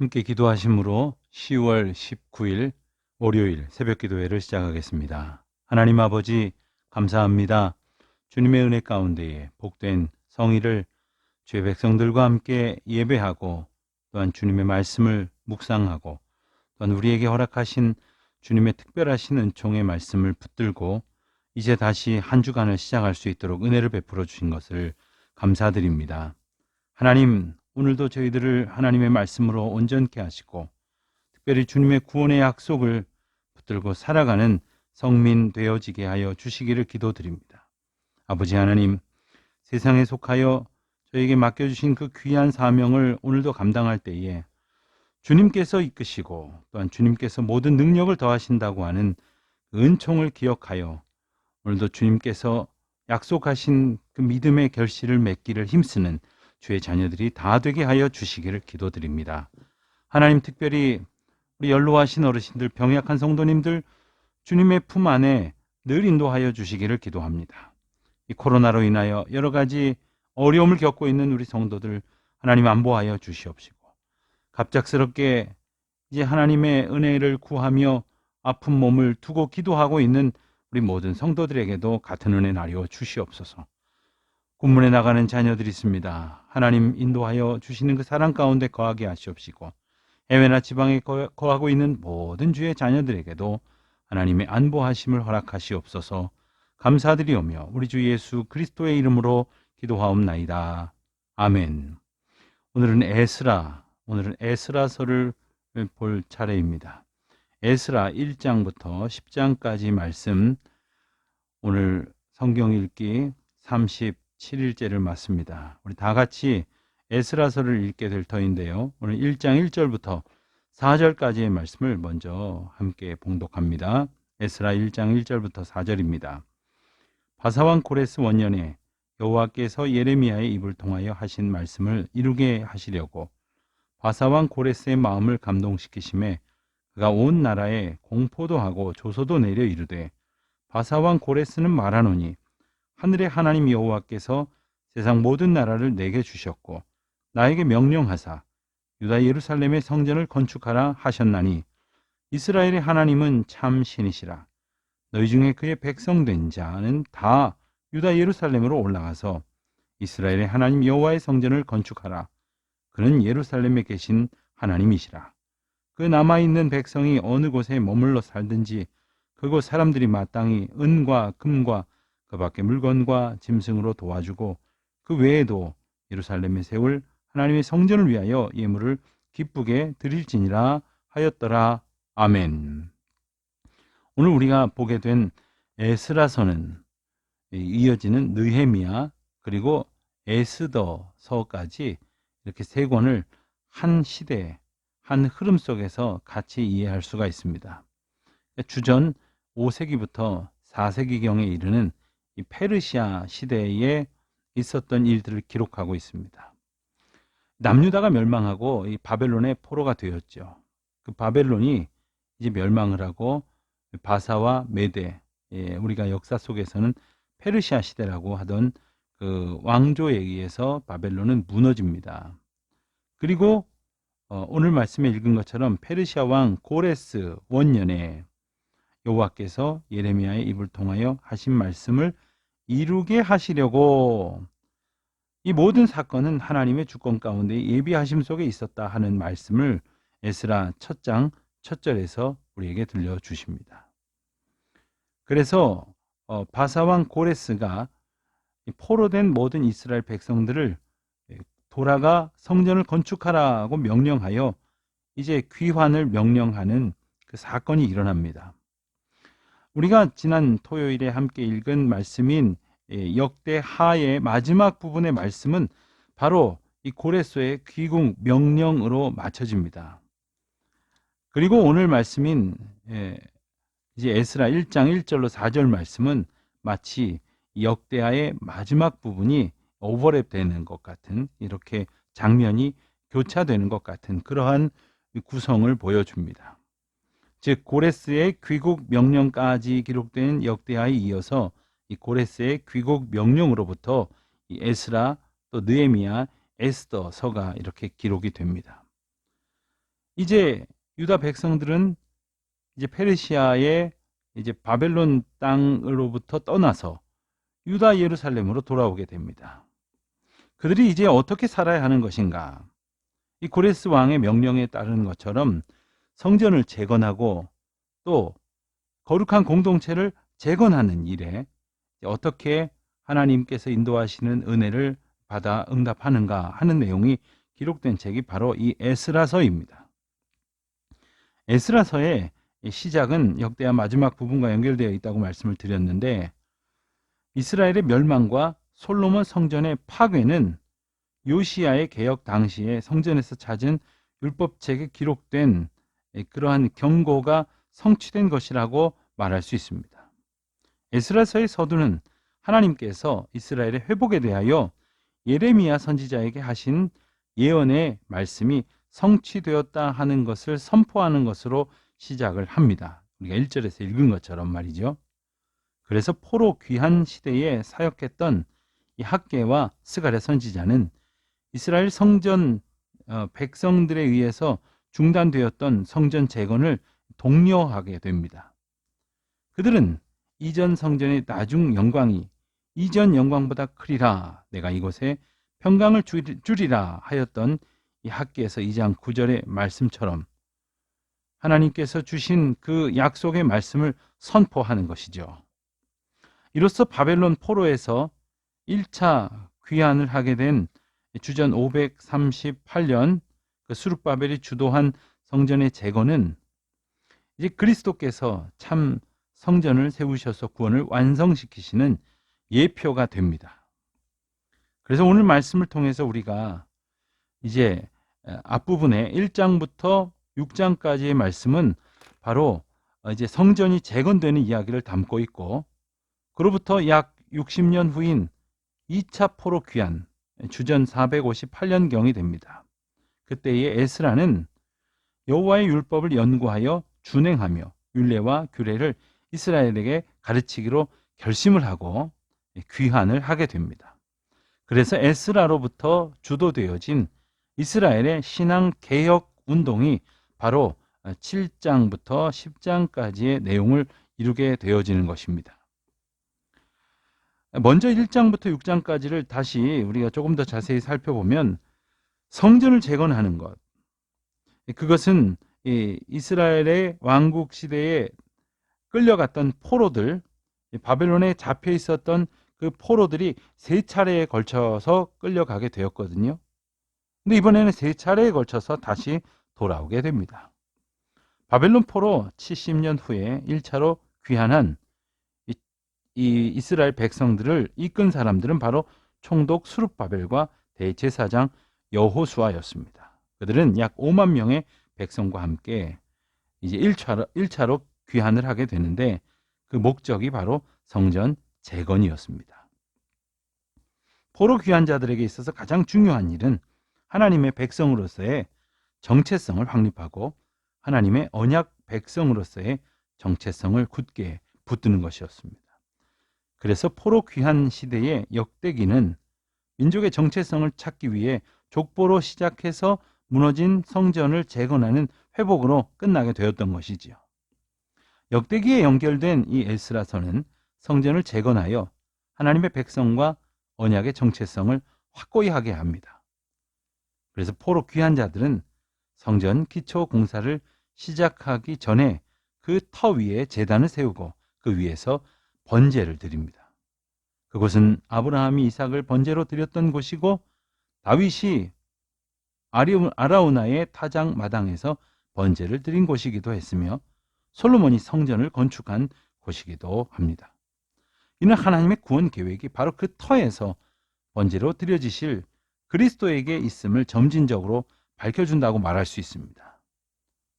함께 기도하심으로 10월 19일 월요일 새벽 기도회를 시작하겠습니다. 하나님 아버지 감사합니다. 주님의 은혜 가운데에 복된 성의를 주의 백성들과 함께 예배하고 또한 주님의 말씀을 묵상하고 또한 우리에게 허락하신 주님의 특별하신 은총의 말씀을 붙들고 이제 다시 한 주간을 시작할 수 있도록 은혜를 베풀어 주신 것을 감사드립니다. 하나님, 오늘도 저희들을 하나님의 말씀으로 온전케 하시고 특별히 주님의 구원의 약속을 붙들고 살아가는 성민 되어지게 하여 주시기를 기도드립니다. 아버지 하나님, 세상에 속하여 저에게 맡겨주신 그 귀한 사명을 오늘도 감당할 때에 주님께서 이끄시고 또한 주님께서 모든 능력을 더하신다고 하는 그 은총을 기억하여 오늘도 주님께서 약속하신 그 믿음의 결실을 맺기를 힘쓰는 주의 자녀들이 다 되게 하여 주시기를 기도드립니다. 하나님, 특별히 우리 연로하신 어르신들, 병약한 성도님들 주님의 품 안에 늘 인도하여 주시기를 기도합니다. 이 코로나로 인하여 여러 가지 어려움을 겪고 있는 우리 성도들 하나님 안보하여 주시옵시고, 갑작스럽게 이제 하나님의 은혜를 구하며 아픈 몸을 두고 기도하고 있는 우리 모든 성도들에게도 같은 은혜 나려 주시옵소서. 군문에 나가는 자녀들이 있습니다. 하나님 인도하여 주시는 그 사랑 가운데 거하게 하시옵시고, 해외나 지방에 거하고 있는 모든 주의 자녀들에게도 하나님의 안보하심을 허락하시옵소서. 감사드리오며 우리 주 예수 그리스도의 이름으로 기도하옵나이다. 아멘. 오늘은 에스라서를 볼 차례입니다. 에스라 1장부터 10장까지 말씀, 오늘 성경 읽기 37일째를 맞습니다. 우리 다 같이 에스라서를 읽게 될 터인데요. 오늘 1장 1절부터 4절까지의 말씀을 먼저 함께 봉독합니다. 에스라 1장 1절부터 4절입니다. 바사왕 고레스 원년에 여호와께서 예레미야의 입을 통하여 하신 말씀을 이루게 하시려고 바사왕 고레스의 마음을 감동시키심에 그가 온 나라에 공포도 하고 조소도 내려 이르되, 바사왕 고레스는 말하노니 하늘의 하나님 여호와께서 세상 모든 나라를 내게 주셨고 나에게 명령하사 유다 예루살렘의 성전을 건축하라 하셨나니 이스라엘의 하나님은 참 신이시라. 너희 중에 그의 백성된 자는 다 유다 예루살렘으로 올라가서 이스라엘의 하나님 여호와의 성전을 건축하라. 그는 예루살렘에 계신 하나님이시라. 그 남아있는 백성이 어느 곳에 머물러 살든지 그곳 사람들이 마땅히 은과 금과 그 밖의 물건과 짐승으로 도와주고 그 외에도 예루살렘에 세울 하나님의 성전을 위하여 예물을 기쁘게 드릴지니라 하였더라. 아멘. 오늘 우리가 보게 된 에스라서는 이어지는 느헤미야 그리고 에스더서까지 이렇게 세 권을 한 시대, 한 흐름 속에서 같이 이해할 수가 있습니다. 주전 5세기부터 4세기경에 이르는 이 페르시아 시대에 있었던 일들을 기록하고 있습니다. 남유다가 멸망하고 이 바벨론의 포로가 되었죠. 그 바벨론이 이제 멸망을 하고 바사와 메데, 우리가 역사 속에서는 페르시아 시대라고 하던 그 왕조에 의해서 바벨론은 무너집니다. 그리고 오늘 말씀에 읽은 것처럼 페르시아 왕 고레스 원년에 여호와께서 예레미야의 입을 통하여 하신 말씀을 이루게 하시려고, 이 모든 사건은 하나님의 주권 가운데 예비하심 속에 있었다 하는 말씀을 에스라 첫 장 첫 절에서 우리에게 들려주십니다. 그래서 바사왕 고레스가 포로된 모든 이스라엘 백성들을 돌아가 성전을 건축하라고 명령하여 이제 귀환을 명령하는 그 사건이 일어납니다. 우리가 지난 토요일에 함께 읽은 말씀인 역대하의 마지막 부분의 말씀은 바로 이 고레스의 귀국 명령으로 맞춰집니다. 그리고 오늘 말씀인 이제 에스라 1장 1절로 4절 말씀은 마치 역대하의 마지막 부분이 오버랩되는 것 같은, 이렇게 장면이 교차되는 것 같은 그러한 구성을 보여줍니다. 즉 고레스의 귀국 명령까지 기록된 역대하에 이어서 이 고레스의 귀국 명령으로부터 이 에스라 또 느헤미야 에스더서가 이렇게 기록이 됩니다. 이제 유다 백성들은 이제 페르시아의 이제 바벨론 땅으로부터 떠나서 유다 예루살렘으로 돌아오게 됩니다. 그들이 이제 어떻게 살아야 하는 것인가? 이 고레스 왕의 명령에 따르는 것처럼 성전을 재건하고 또 거룩한 공동체를 재건하는 일에 어떻게 하나님께서 인도하시는 은혜를 받아 응답하는가 하는 내용이 기록된 책이 바로 이 에스라서입니다. 에스라서의 시작은 역대하 마지막 부분과 연결되어 있다고 말씀을 드렸는데, 이스라엘의 멸망과 솔로몬 성전의 파괴는 요시야의 개혁 당시에 성전에서 찾은 율법책에 기록된 그러한 경고가 성취된 것이라고 말할 수 있습니다. 에스라서의 서두는 하나님께서 이스라엘의 회복에 대하여 예레미야 선지자에게 하신 예언의 말씀이 성취되었다 하는 것을 선포하는 것으로 시작을 합니다. 우리가 1절에서 읽은 것처럼 말이죠. 그래서 포로 귀환 시대에 사역했던 이 학개와 스가랴 선지자는 이스라엘 성전 백성들에 의해서 중단되었던 성전 재건을 독려하게 됩니다. 그들은 이전 성전의 나중 영광이 이전 영광보다 크리라, 내가 이곳에 평강을 주리라 하였던 이 학기에서 2장 9절의 말씀처럼 하나님께서 주신 그 약속의 말씀을 선포하는 것이죠. 이로써 바벨론 포로에서 1차 귀환을 하게 된 주전 538년 그 스룹바벨이 주도한 성전의 재건은 이제 그리스도께서 참 성전을 세우셔서 구원을 완성시키시는 예표가 됩니다. 그래서 오늘 말씀을 통해서 우리가 이제 앞부분에 1장부터 6장까지의 말씀은 바로 이제 성전이 재건되는 이야기를 담고 있고, 그로부터 약 60년 후인 2차 포로 귀환 주전 458년경이 됩니다. 그때의 에스라는 여호와의 율법을 연구하여 준행하며 율례와 규례를 이스라엘에게 가르치기로 결심을 하고 귀환을 하게 됩니다. 그래서 에스라로부터 주도되어진 이스라엘의 신앙 개혁 운동이 바로 7장부터 10장까지의 내용을 이루게 되어지는 것입니다. 먼저 1장부터 6장까지를 다시 우리가 조금 더 자세히 살펴보면 성전을 재건하는 것, 그것은 이스라엘의 왕국 시대에 끌려갔던 포로들, 바벨론에 잡혀 있었던 그 포로들이 3차례에 걸쳐서 끌려가게 되었거든요. 근데 이번에는 3차례에 걸쳐서 다시 돌아오게 됩니다. 바벨론 포로 70년 후에 1차로 귀환한 이 이스라엘 백성들을 이끈 사람들은 바로 총독 스룹바벨과 대제사장 여호수아였습니다. 그들은 약 5만 명의 백성과 함께 이제 1차로 귀환을 하게 되는데, 그 목적이 바로 성전 재건이었습니다. 포로 귀환자들에게 있어서 가장 중요한 일은 하나님의 백성으로서의 정체성을 확립하고 하나님의 언약 백성으로서의 정체성을 굳게 붙드는 것이었습니다. 그래서 포로 귀환 시대의 역대기는 민족의 정체성을 찾기 위해 족보로 시작해서 무너진 성전을 재건하는 회복으로 끝나게 되었던 것이지요. 역대기에 연결된 이 에스라서는 성전을 재건하여 하나님의 백성과 언약의 정체성을 확고히 하게 합니다. 그래서 포로 귀한 자들은 성전 기초 공사를 시작하기 전에 그 터 위에 제단을 세우고 그 위에서 번제를 드립니다. 그곳은 아브라함이 이삭을 번제로 드렸던 곳이고, 다윗이 아라우나의 타작 마당에서 번제를 드린 곳이기도 했으며, 솔로몬이 성전을 건축한 곳이기도 합니다. 이는 하나님의 구원 계획이 바로 그 터에서 번제로 드려지실 그리스도에게 있음을 점진적으로 밝혀준다고 말할 수 있습니다.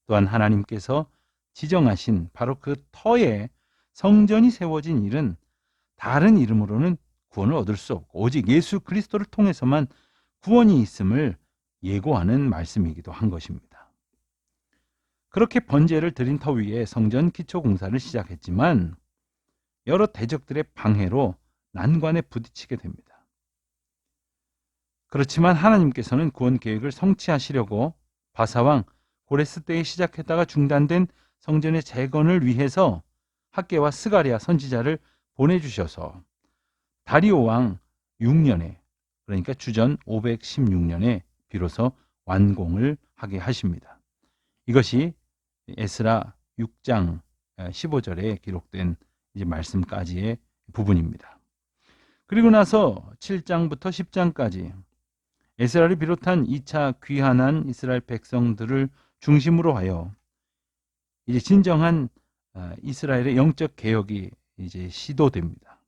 또한 하나님께서 지정하신 바로 그 터에 성전이 세워진 일은 다른 이름으로는 구원을 얻을 수 없고 오직 예수 그리스도를 통해서만 구원이 있음을 예고하는 말씀이기도 한 것입니다. 그렇게 번제를 드린 터 위에 성전 기초 공사를 시작했지만 여러 대적들의 방해로 난관에 부딪히게 됩니다. 그렇지만 하나님께서는 구원 계획을 성취하시려고 바사왕 고레스 때에 시작했다가 중단된 성전의 재건을 위해서 학개와 스가랴 선지자를 보내주셔서 다리오 왕 6년에, 그러니까 주전 516년에 비로소 완공을 하게 하십니다. 이것이 에스라 6장 15절에 기록된 이제 말씀까지의 부분입니다. 그리고 나서 7장부터 10장까지 에스라를 비롯한 2차 귀환한 이스라엘 백성들을 중심으로 하여 이제 진정한 이스라엘의 영적 개혁이 이제 시도됩니다.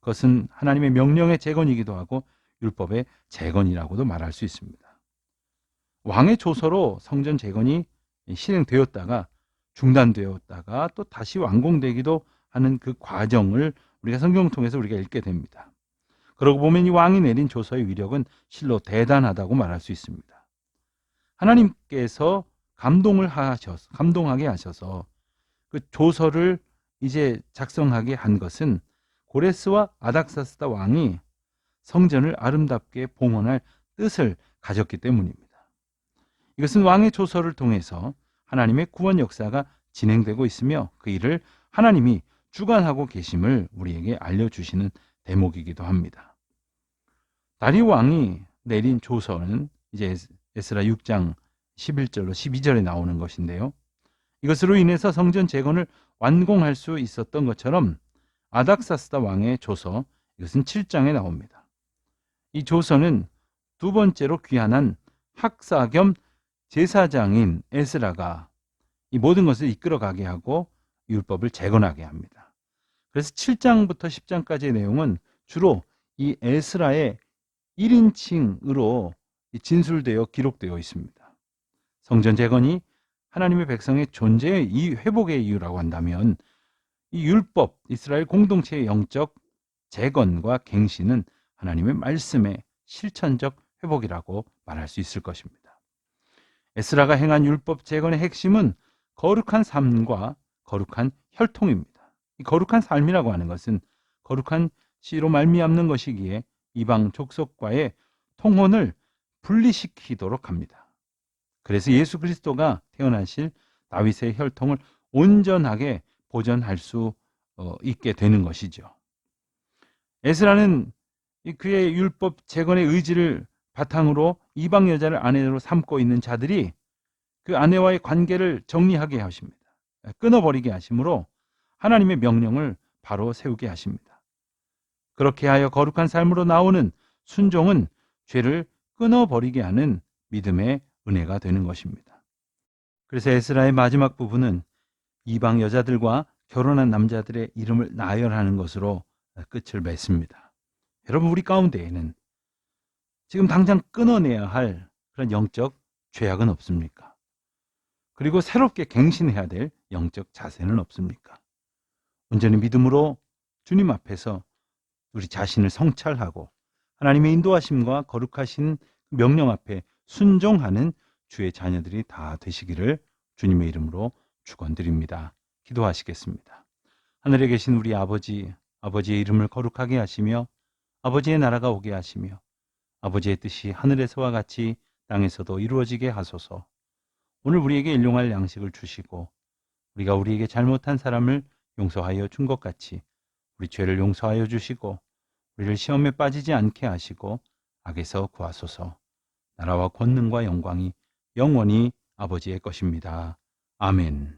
그것은 하나님의 명령의 재건이기도 하고 율법의 재건이라고도 말할 수 있습니다. 왕의 조서로 성전 재건이 실행되었다가 중단되었다가 또 다시 완공되기도 하는 그 과정을 우리가 성경을 통해서 우리가 읽게 됩니다. 그러고 보면 이 왕이 내린 조서의 위력은 실로 대단하다고 말할 수 있습니다. 하나님께서 감동하게 하셔서 그 조서를 이제 작성하게 한 것은 고레스와 아닥사스다 왕이 성전을 아름답게 봉헌할 뜻을 가졌기 때문입니다. 이것은 왕의 조서를 통해서 하나님의 구원 역사가 진행되고 있으며 그 일을 하나님이 주관하고 계심을 우리에게 알려주시는 대목이기도 합니다. 다리오 왕이 내린 조서는 이제 에스라 6장 11절로 12절에 나오는 것인데요. 이것으로 인해서 성전 재건을 완공할 수 있었던 것처럼 아닥사스다 왕의 조서, 이것은 7장에 나옵니다. 이 조서는 두 번째로 귀환한 학사 겸 제사장인 에스라가 이 모든 것을 이끌어가게 하고 율법을 재건하게 합니다. 그래서 7장부터 10장까지의 내용은 주로 이 에스라의 1인칭으로 진술되어 기록되어 있습니다. 성전 재건이 하나님의 백성의 존재의 이 회복의 이유라고 한다면 이 율법, 이스라엘 공동체의 영적 재건과 갱신은 하나님의 말씀의 실천적 회복이라고 말할 수 있을 것입니다. 에스라가 행한 율법 재건의 핵심은 거룩한 삶과 거룩한 혈통입니다. 이 거룩한 삶이라고 하는 것은 거룩한 씨로 말미암는 것이기에 이방 족속과의 통혼을 분리시키도록 합니다. 그래서 예수 그리스도가 태어나실 다윗의 혈통을 온전하게 보존할 수 있게 되는 것이죠. 에스라는 그의 율법 재건의 의지를 바탕으로 이방 여자를 아내로 삼고 있는 자들이 그 아내와의 관계를 정리하게 하십니다. 끊어버리게 하심으로 하나님의 명령을 바로 세우게 하십니다. 그렇게 하여 거룩한 삶으로 나오는 순종은 죄를 끊어버리게 하는 믿음의 은혜가 되는 것입니다. 그래서 에스라의 마지막 부분은 이방 여자들과 결혼한 남자들의 이름을 나열하는 것으로 끝을 맺습니다. 여러분, 우리 가운데에는 지금 당장 끊어내야 할 그런 영적 죄악은 없습니까? 그리고 새롭게 갱신해야 될 영적 자세는 없습니까? 온전히 믿음으로 주님 앞에서 우리 자신을 성찰하고 하나님의 인도하심과 거룩하신 명령 앞에 순종하는 주의 자녀들이 다 되시기를 주님의 이름으로 축원드립니다. 기도하시겠습니다. 하늘에 계신 우리 아버지, 아버지의 이름을 거룩하게 하시며 아버지의 나라가 오게 하시며 아버지의 뜻이 하늘에서와 같이 땅에서도 이루어지게 하소서. 오늘 우리에게 일용할 양식을 주시고 우리가 우리에게 잘못한 사람을 용서하여 준 것 같이 우리 죄를 용서하여 주시고 우리를 시험에 빠지지 않게 하시고 악에서 구하소서. 나라와 권능과 영광이 영원히 아버지의 것입니다. 아멘.